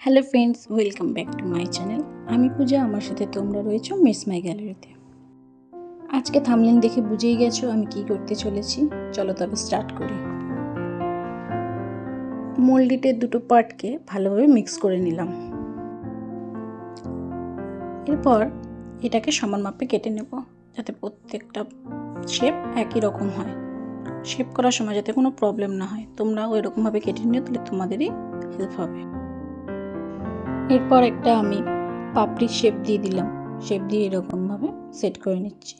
Hello friends, welcome back to my channel. আমি পূজা, আমার সাথে তোমরা রয়েছো মিস মাই গ্যালারিতে। আজকে থাম্বনেল দেখে বুঝেই গেছো আমি কি করতে চলেছি। চলো তবে স্টার্ট করি। মোল্ডিটের দুটো পার্টকে ভালোভাবে মিক্স করে নিলাম। এরপর এটাকে সমান মাপে কেটে নেব, যাতে প্রত্যেকটা শেপ একই রকম হয়। শেপ করার সময় যাতে কোনো প্রবলেম না হয়, তোমরাও এরকমভাবে কেটে নিও, তাহলে তোমাদেরই হেল্প হবে। এরপর একটা আমি পাপড়ির শেপ দিয়ে দিলাম। শেপ দিয়ে এরকমভাবে সেট করে নিচ্ছি।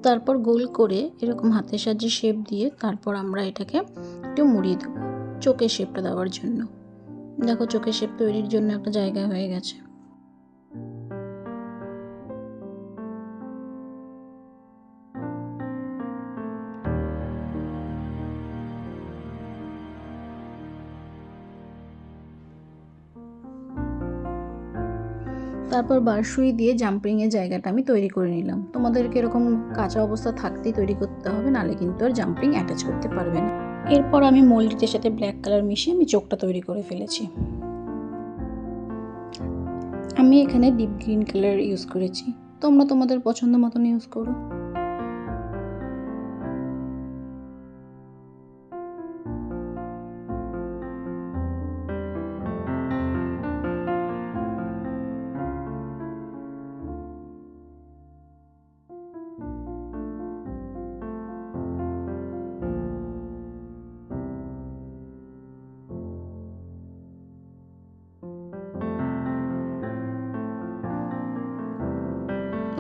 তারপর গোল করে এরকম হাতের সাহায্যে শেপ দিয়ে তারপর আমরা এটাকে একটু মুড়িয়ে দেবো চোখের শেপটা দেওয়ার জন্য। দেখো, চোখের শেপ তৈরির জন্য একটা জায়গা হয়ে গেছে। তারপর বারসুই দিয়ে জাম্পিংয়ের জায়গাটা আমি তৈরি করে নিলাম। তোমাদেরকে এরকম কাঁচা অবস্থা থাকতেই তৈরি করতে হবে, নাহলে কিন্তু আর জাম্পিং অ্যাটাচ করতে পারবে না। এরপর আমি মোল্ডিটের সাথে ব্ল্যাক কালার মিশিয়ে আমি চোখটা তৈরি করে ফেলেছি। আমি এখানে ডিপ গ্রিন কালার ইউজ করেছি, তোমরা তোমাদের পছন্দ মতন ইউজ করো।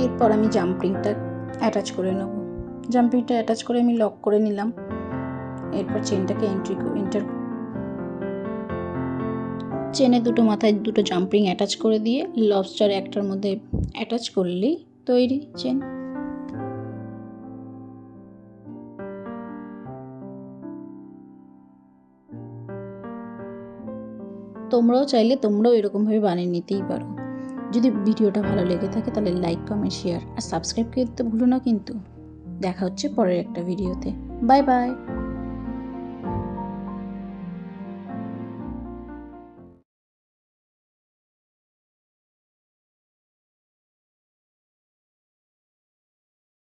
এরপর আমি জাম্পিংটা অ্যাটাচ করে নেব। জাম্পিংটা অ্যাটাচ করে আমি লক করে নিলাম। এরপর চেনটাকে চেনে দুটো মাথায় দুটো জাম্পিং অ্যাটাচ করে দিয়ে লবস্টার একটার মধ্যে অ্যাটাচ করলেই তৈরি চেন। তোমরাও চাইলে এরকমভাবে বানিয়ে নিতেই পারো। যদি ভিডিওটা ভালো লেগে থাকে তাহলে লাইক, কমেন্ট, শেয়ার আর সাবস্ক্রাইব করতে ভুলো না কিন্তু। দেখা হচ্ছে পরের একটা ভিডিওতে। Bye bye.